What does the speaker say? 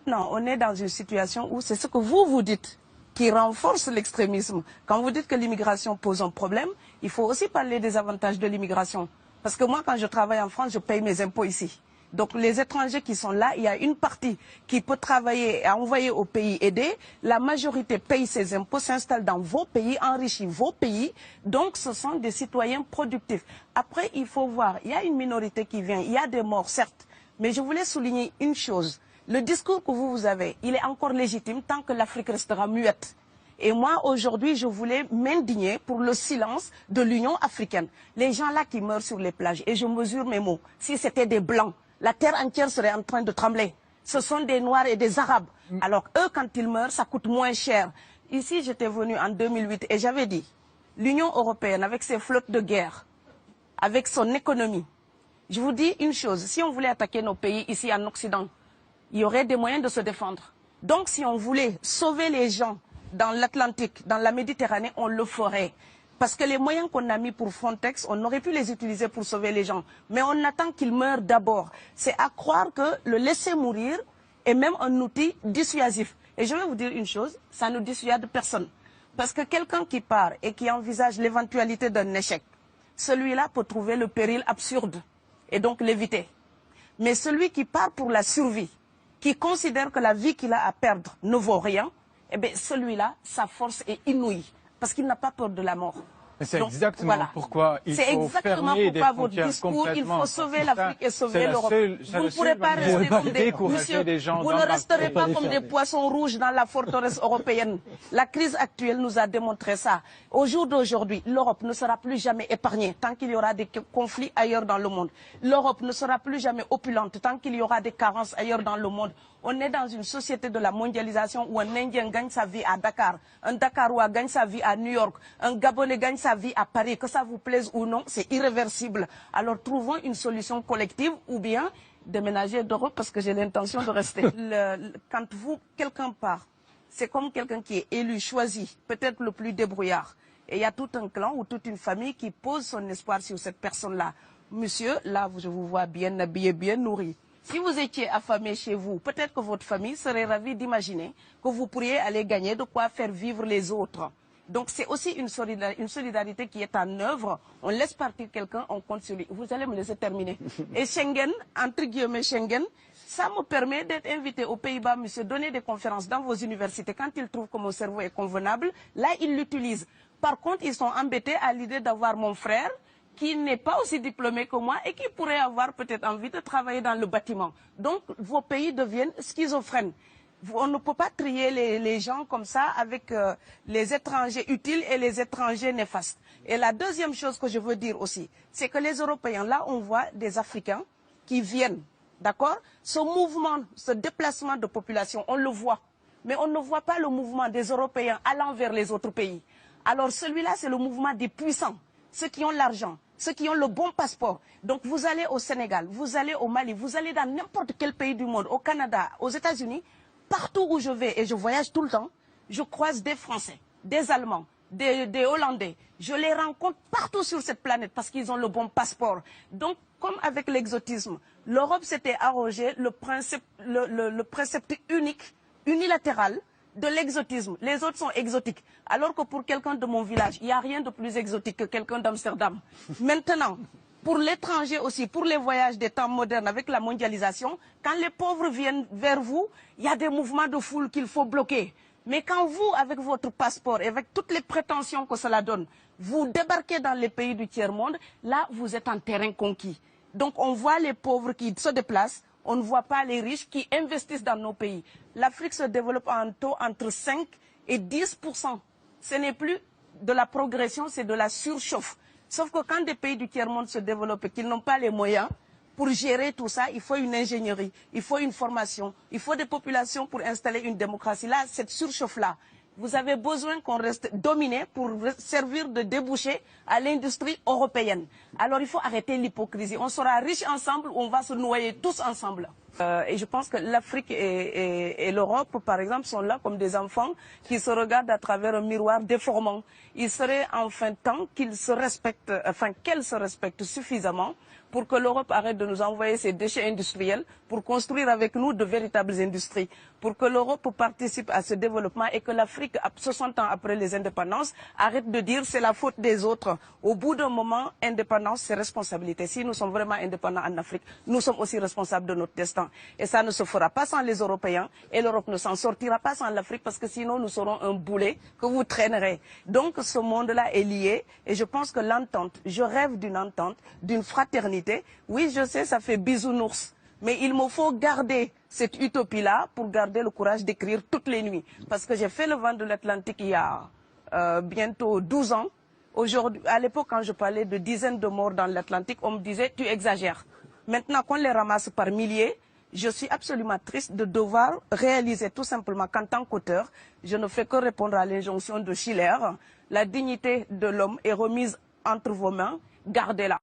Maintenant, on est dans une situation où c'est ce que vous dites qui renforce l'extrémisme. Quand vous dites que l'immigration pose un problème, il faut aussi parler des avantages de l'immigration. Parce que moi, quand je travaille en France, je paye mes impôts ici. Donc les étrangers qui sont là, il y a une partie qui peut travailler et envoyer au pays aidé. La majorité paye ses impôts, s'installe dans vos pays, enrichit vos pays. Donc ce sont des citoyens productifs. Après, il faut voir, il y a une minorité qui vient, il y a des morts, certes. Mais je voulais souligner une chose. Le discours que vous avez, il est encore légitime tant que l'Afrique restera muette. Et moi, aujourd'hui, je voulais m'indigner pour le silence de l'Union africaine. Les gens là qui meurent sur les plages, et je mesure mes mots, si c'était des Blancs, la terre entière serait en train de trembler. Ce sont des Noirs et des Arabes. Alors eux, quand ils meurent, ça coûte moins cher. Ici, j'étais venu en 2008 et j'avais dit, l'Union européenne, avec ses flottes de guerre, avec son économie, je vous dis une chose, si on voulait attaquer nos pays ici en Occident, il y aurait des moyens de se défendre. Donc si on voulait sauver les gens dans l'Atlantique, dans la Méditerranée, on le ferait. Parce que les moyens qu'on a mis pour Frontex, on aurait pu les utiliser pour sauver les gens. Mais on attend qu'ils meurent d'abord. C'est à croire que le laisser mourir est même un outil dissuasif. Et je vais vous dire une chose, ça ne dissuade personne. Parce que quelqu'un qui part et qui envisage l'éventualité d'un échec, celui-là peut trouver le péril absurde et donc l'éviter. Mais celui qui part pour la survie, qui considère que la vie qu'il a à perdre ne vaut rien, eh bien celui-là, sa force est inouïe. Parce qu'il n'a pas peur de la mort. C'est exactement pourquoi il faut fermer des frontières complètement. Il faut sauver l'Afrique et sauver l'Europe. Vous ne pourrez pas rester comme vous ne resterez pas comme des poissons rouges dans la forteresse européenne. La crise actuelle nous a démontré ça. Au jour d'aujourd'hui, l'Europe ne sera plus jamais épargnée tant qu'il y aura des conflits ailleurs dans le monde. L'Europe ne sera plus jamais opulente tant qu'il y aura des carences ailleurs dans le monde. On est dans une société de la mondialisation où un Indien gagne sa vie à Dakar, un Dakarois gagne sa vie à New York, un Gabonais gagne sa vie à Paris. Que ça vous plaise ou non, c'est irréversible. Alors trouvons une solution collective ou bien déménager d'Europe parce que j'ai l'intention de rester. Quand quelqu'un part, c'est comme quelqu'un qui est élu, choisi, peut-être le plus débrouillard. Et il y a tout un clan ou toute une famille qui pose son espoir sur cette personne-là. Monsieur, là, je vous vois bien habillé, bien nourri. Si vous étiez affamé chez vous, peut-être que votre famille serait ravie d'imaginer que vous pourriez aller gagner de quoi faire vivre les autres. Donc c'est aussi une solidarité qui est en œuvre. On laisse partir quelqu'un, on compte sur lui. Vous allez me laisser terminer. Et Schengen, entre guillemets Schengen, ça me permet d'être invité aux Pays-Bas, monsieur, donner des conférences dans vos universités. Quand ils trouvent que mon cerveau est convenable, là, ils l'utilisent. Par contre, ils sont embêtés à l'idée d'avoir mon frère, qui n'est pas aussi diplômé que moi et qui pourrait avoir peut-être envie de travailler dans le bâtiment. Donc, vos pays deviennent schizophrènes. On ne peut pas trier les gens comme ça avec les étrangers utiles et les étrangers néfastes. Et la deuxième chose que je veux dire aussi, c'est que les Européens, là, on voit des Africains qui viennent, d'accord? Ce mouvement, ce déplacement de population, on le voit. Mais on ne voit pas le mouvement des Européens allant vers les autres pays. Alors celui-là, c'est le mouvement des puissants, ceux qui ont l'argent, ceux qui ont le bon passeport. Donc vous allez au Sénégal, vous allez au Mali, vous allez dans n'importe quel pays du monde, au Canada, aux États-Unis, partout où je vais, et je voyage tout le temps, je croise des Français, des Allemands, des Hollandais. Je les rencontre partout sur cette planète parce qu'ils ont le bon passeport. Donc, comme avec l'exotisme, l'Europe s'était arrogé le précepte unique, unilatéral, de l'exotisme. Les autres sont exotiques. Alors que pour quelqu'un de mon village, il n'y a rien de plus exotique que quelqu'un d'Amsterdam. Maintenant, pour l'étranger aussi, pour les voyages des temps modernes avec la mondialisation, quand les pauvres viennent vers vous, il y a des mouvements de foule qu'il faut bloquer. Mais quand vous, avec votre passeport et avec toutes les prétentions que cela donne, vous débarquez dans les pays du tiers-monde, là, vous êtes en terrain conquis. Donc, on voit les pauvres qui se déplacent, on ne voit pas les riches qui investissent dans nos pays. L'Afrique se développe en taux entre 5 et 10%. Ce n'est plus de la progression, c'est de la surchauffe. Sauf que quand des pays du tiers-monde se développent et qu'ils n'ont pas les moyens pour gérer tout ça, il faut une ingénierie, il faut une formation, il faut des populations pour installer une démocratie. Là, cette surchauffe-là, vous avez besoin qu'on reste dominé pour servir de débouché à l'industrie européenne. Alors il faut arrêter l'hypocrisie. On sera riches ensemble ou on va se noyer tous ensemble. Et je pense que l'Afrique et l'Europe, par exemple, sont là comme des enfants qui se regardent à travers un miroir déformant. Il serait enfin temps qu'ils se respectent, qu'elles se respectent suffisamment pour que l'Europe arrête de nous envoyer ses déchets industriels pour construire avec nous de véritables industries, pour que l'Europe participe à ce développement et que l'Afrique, 60 ans après les indépendances, arrête de dire c'est la faute des autres. Au bout d'un moment, indépendance, c'est responsabilité. Si nous sommes vraiment indépendants en Afrique, nous sommes aussi responsables de notre destin. Et ça ne se fera pas sans les Européens et l'Europe ne s'en sortira pas sans l'Afrique parce que sinon nous serons un boulet que vous traînerez. Donc ce monde-là est lié et je pense que l'entente, je rêve d'une entente, d'une fraternité. Oui, je sais, ça fait bisounours. Mais il me faut garder cette utopie-là pour garder le courage d'écrire toutes les nuits. Parce que j'ai fait le vent de l'Atlantique il y a bientôt 12 ans. Aujourd'hui, à l'époque, quand je parlais de dizaines de morts dans l'Atlantique, on me disait « tu exagères ». Maintenant qu'on les ramasse par milliers, je suis absolument triste de devoir réaliser tout simplement qu'en tant qu'auteur, je ne fais que répondre à l'injonction de Schiller. La dignité de l'homme est remise entre vos mains, gardez-la.